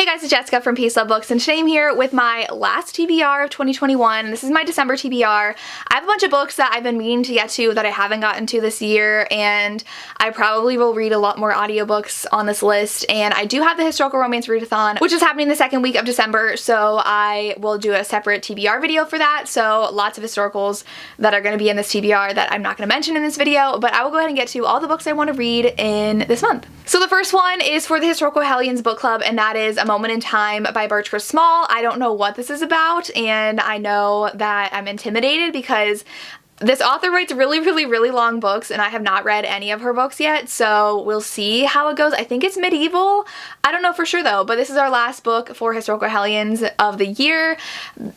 Hey guys, it's Jessica from Peace Love Books, and today I'm here with my last TBR of 2021. This is my December TBR. I have a bunch of books that I've been meaning to get to that I haven't gotten to this year, and I probably will read a lot more audiobooks on this list. And I do have the Historical Romance Readathon, which is happening the second week of December, so I will do a separate TBR video for that. So lots of historicals that are going to be in this TBR that I'm not going to mention in this video, but I will go ahead and get to all the books I want to read in this month. So the first one is for the Historical Hellions book club, and that is A Moment in Time by Bertrand Small. I don't know what this is about, and I know that I'm intimidated because this author writes really long books, and I have not read any of her books yet, so we'll see how it goes. I think it's medieval. I don't know for sure though, but this is our last book for Historical Hellions of the year.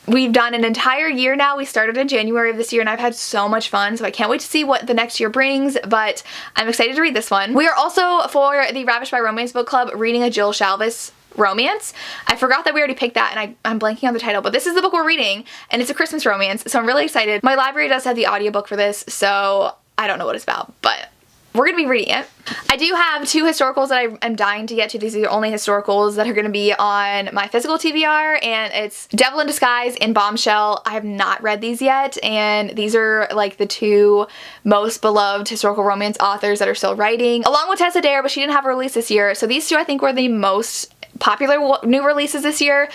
We've done an entire year now. We started in January of this year, and I've had so much fun, so I can't wait to see what the next year brings, but I'm excited to read this one. We are also, for the Ravished by Romance book club, reading a Jill Shalvis romance. I forgot that we already picked that, and I'm blanking on the title, but this is the book we're reading, and it's a Christmas romance, so I'm really excited. My library does have the audiobook for this, so I don't know what it's about, but we're gonna be reading it. I do have two historicals that I am dying to get to. These are the only historicals that are gonna be on my physical TBR, and it's Devil in Disguise and Bombshell. I have not read these yet, and these are like the two most beloved historical romance authors that are still writing, along with Tessa Dare, but she didn't have a release this year, so these two I think were the most popular new releases this year.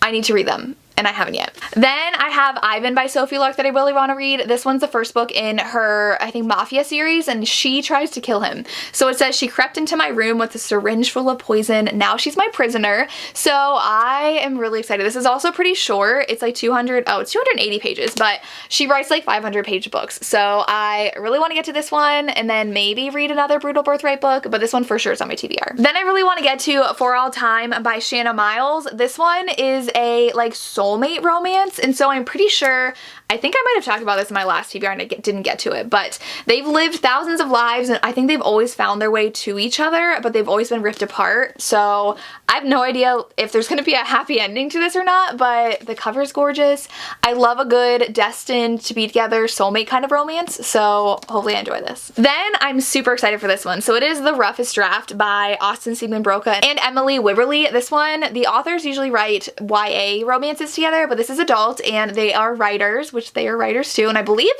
I need to read them, and I haven't yet. Then I have Ivan by Sophie Lark that I really want to read. This one's the first book in her, I think, Mafia series, and she tries to kill him. So it says, she crept into my room with a syringe full of poison. Now she's my prisoner. So I am really excited. This is also pretty short. It's like 280 pages, but she writes like 500-page books. So I really want to get to this one, and then maybe read another Brutal Birthright book, but this one for sure is on my TBR. Then I really want to get to For All Time by Shanna Miles. This one is a like soulmate romance, and so I'm pretty sure, I think I might have talked about this in my last TBR and I didn't get to it, but they've lived thousands of lives, and I think they've always found their way to each other, but they've always been ripped apart. So I have no idea if there's going to be a happy ending to this or not, but the cover is gorgeous. I love a good destined to be together soulmate kind of romance, so hopefully I enjoy this. Then I'm super excited for this one. So it is The Roughest Draft by Austin Siegmund Broca and Emily Wibberley. This one, the authors usually write YA romances together, but this is adult, and they are writers, which they are writers too, and I believe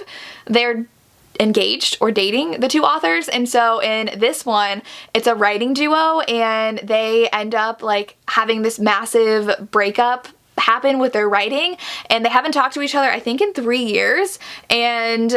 they're engaged or dating, the two authors. And so in this one, it's a writing duo, and they end up like having this massive breakup happen with their writing, and they haven't talked to each other I think in 3 years, and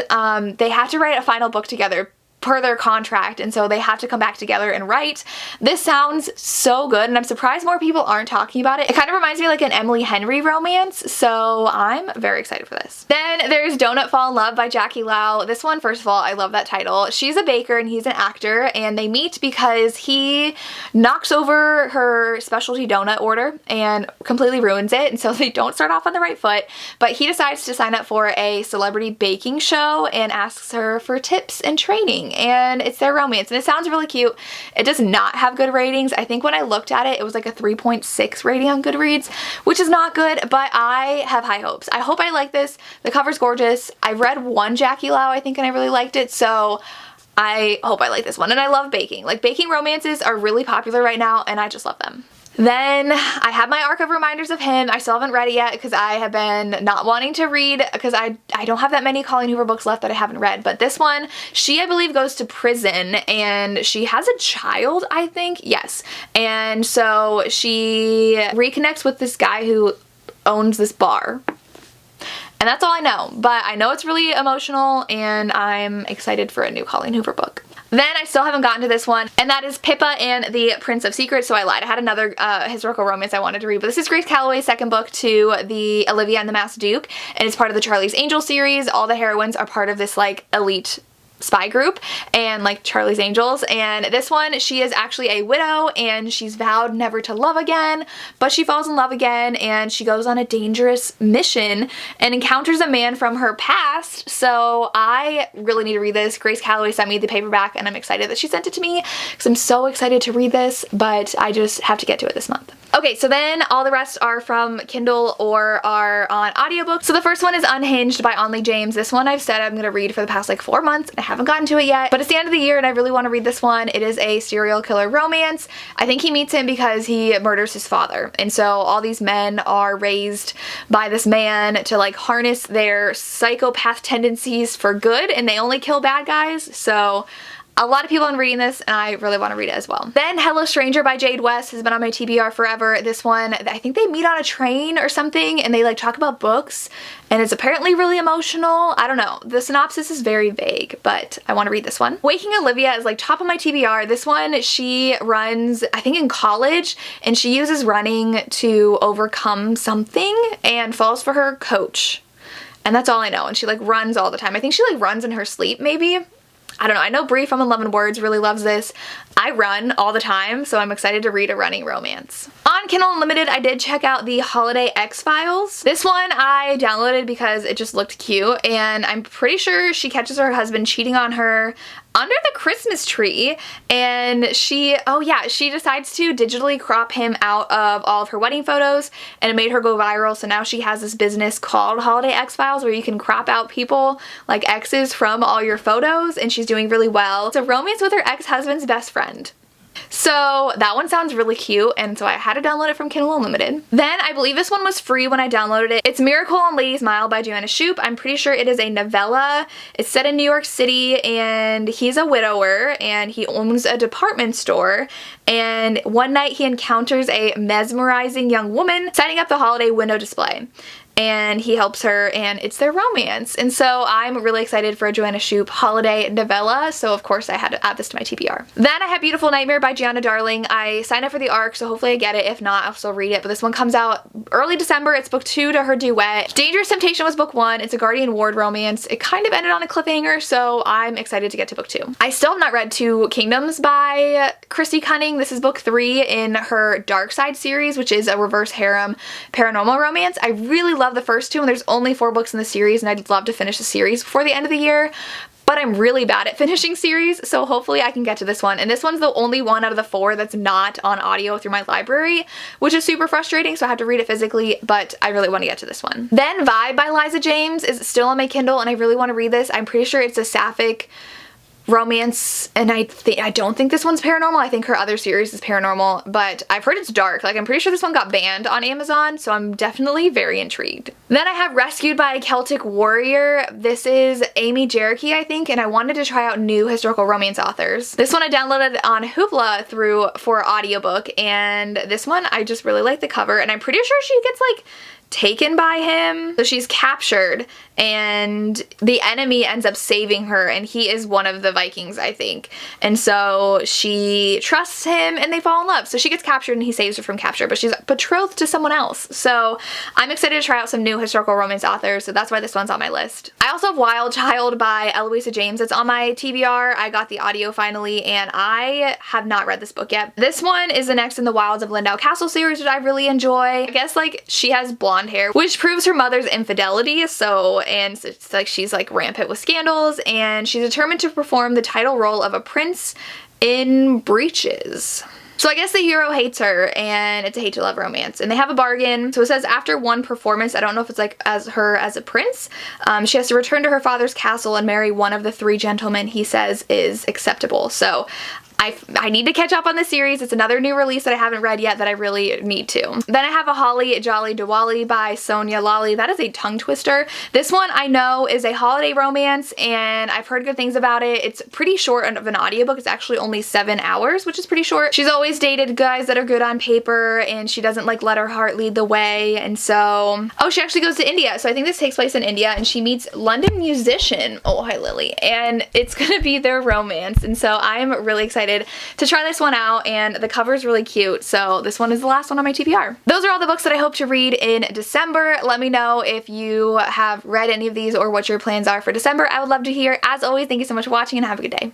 they have to write a final book together per their contract, and so they have to come back together and write. This sounds so good, and I'm surprised more people aren't talking about it. It kind of reminds me of like an Emily Henry romance, so I'm very excited for this. Then there's Donut Fall in Love by Jackie Lau. This one, first of all, I love that title. She's a baker and he's an actor, and they meet because he knocks over her specialty donut order and completely ruins it, and so they don't start off on the right foot, but he decides to sign up for a celebrity baking show and asks her for tips and training, and it's their romance, and it sounds really cute. It does not have good ratings. I think when I looked at it, it was like a 3.6 rating on Goodreads, which is not good, but I have high hopes. I hope I like this. The cover's gorgeous. I've read one Jackie Lau, I think, and I really liked it, so I hope I like this one. And I love baking. Like, baking romances are really popular right now, and I just love them. Then I have my arc of reminders of him. I still haven't read it yet because I have been not wanting to read, because I don't have that many Colleen Hoover books left that I haven't read. But this one, she, I believe, goes to prison, and she has a child, I think. Yes. And so she reconnects with this guy who owns this bar. And that's all I know. But I know it's really emotional, and I'm excited for a new Colleen Hoover book. Then I still haven't gotten to this one, and that is Pippa and the Prince of Secrets. So I lied. I had another historical romance I wanted to read, but this is Grace Calloway's second book to the Olivia and the Masked Duke, and it's part of the Charlie's Angels series. All the heroines are part of this like elite spy group and like Charlie's Angels, and this one, she is actually a widow and she's vowed never to love again, but she falls in love again, and she goes on a dangerous mission and encounters a man from her past. So I really need to read this. Grace Calloway sent me the paperback, and I'm excited that she sent it to me because I'm so excited to read this, but I just have to get to it this month. Okay, so then all the rest are from Kindle or are on audiobooks. So the first one is Unhinged by Onley James. This one I've said I'm going to read for the past like 4 months, and I haven't gotten to it yet, but it's the end of the year and I really want to read this one. It is a serial killer romance. I think he meets him because he murders his father, and so all these men are raised by this man to like harness their psychopath tendencies for good, and they only kill bad guys. So a lot of people have been reading this and I really want to read it as well. Then Hello Stranger by Jade West has been on my TBR forever. This one, I think they meet on a train or something and they like talk about books and it's apparently really emotional. I don't know. The synopsis is very vague, but I want to read this one. Waking Olivia is like top of my TBR. This one, she runs, I think in college, and she uses running to overcome something and falls for her coach. And that's all I know. And she like runs all the time. I think she like runs in her sleep maybe. I don't know. I know Brie from 11 Words really loves this. I run all the time, so I'm excited to read a running romance. On Kindle Unlimited, I did check out the Holiday X-Files. This one I downloaded because it just looked cute, and I'm pretty sure she catches her husband cheating on her under the Christmas tree, and she decides to digitally crop him out of all of her wedding photos, and it made her go viral. So now she has this business called Holiday X-Files where you can crop out people like exes from all your photos, and she's doing really well. It's a romance with her ex-husband's best friend. So that one sounds really cute, and so I had to download it from Kindle Unlimited. Then I believe this one was free when I downloaded it. It's Miracle on Ladies Mile by Joanna Shoup. I'm pretty sure it is a novella. It's set in New York City, and he's a widower and he owns a department store, and one night he encounters a mesmerizing young woman setting up the holiday window display. And he helps her and it's their romance. And so I'm really excited for a Joanna Shoup holiday novella, so of course I had to add this to my TBR. Then I have Beautiful Nightmare by Gianna Darling. I signed up for the ARC, so hopefully I get it. If not, I'll still read it, but this one comes out early December. It's book 2 to her duet. Dangerous Temptation was book 1. It's a Guardian Ward romance. It kind of ended on a cliffhanger, so I'm excited to get to book 2. I still have not read Two Kingdoms by Christy Cunning. This is book 3 in her Dark Side series, which is a reverse harem paranormal romance. I really love the first 2, and there's only 4 books in the series, and I'd love to finish the series before the end of the year, but I'm really bad at finishing series, so hopefully I can get to this one. And this one's the only one out of the 4 that's not on audio through my library, which is super frustrating, so I have to read it physically, but I really want to get to this one. Then Vibe by Liza James is still on my Kindle, and I really want to read this. I'm pretty sure it's a sapphic romance, and I don't think this one's paranormal. I think her other series is paranormal, but I've heard it's dark. Like, I'm pretty sure this one got banned on Amazon, so I'm definitely very intrigued. Then I have Rescued by a Celtic Warrior. This is Amy Jericho, I think, and I wanted to try out new historical romance authors. This one I downloaded on Hoopla for audiobook, and this one I just really like the cover, and I'm pretty sure she gets like taken by him. So she's captured and the enemy ends up saving her, and he is one of the Vikings, I think. And so she trusts him and they fall in love. So she gets captured and he saves her from capture, but she's betrothed to someone else. So I'm excited to try out some new historical romance authors, so that's why this one's on my list. I also have Wild Child by Eloisa James. It's on my TBR. I got the audio finally, and I have not read this book yet. This one is the next in the Wilds of Lindau Castle series, which I really enjoy. I guess like she has blonde hair, which proves her mother's infidelity, and it's like she's like rampant with scandals, and she's determined to perform the title role of a prince in breeches. So I guess the hero hates her, and it's a hate to love romance, and they have a bargain. So it says after one performance, I don't know if it's like as her as a prince, she has to return to her father's castle and marry one of the 3 gentlemen he says is acceptable. So I need to catch up on the series. It's another new release that I haven't read yet that I really need to. Then I have a Holly Jolly Diwali by Sonia Lally. That is a tongue twister. This one I know is a holiday romance, and I've heard good things about it. It's pretty short of an audiobook. It's actually only 7 hours, which is pretty short. She's always dated guys that are good on paper, and she doesn't like let her heart lead the way. And so, oh, she actually goes to India. So I think this takes place in India, and she meets London musician, oh hi Lily, and it's gonna be their romance. And so I'm really excited to try this one out, and the cover is really cute, so this one is the last one on my TBR. Those are all the books that I hope to read in December. Let me know if you have read any of these or what your plans are for December. I would love to hear. As always, thank you so much for watching, and have a good day.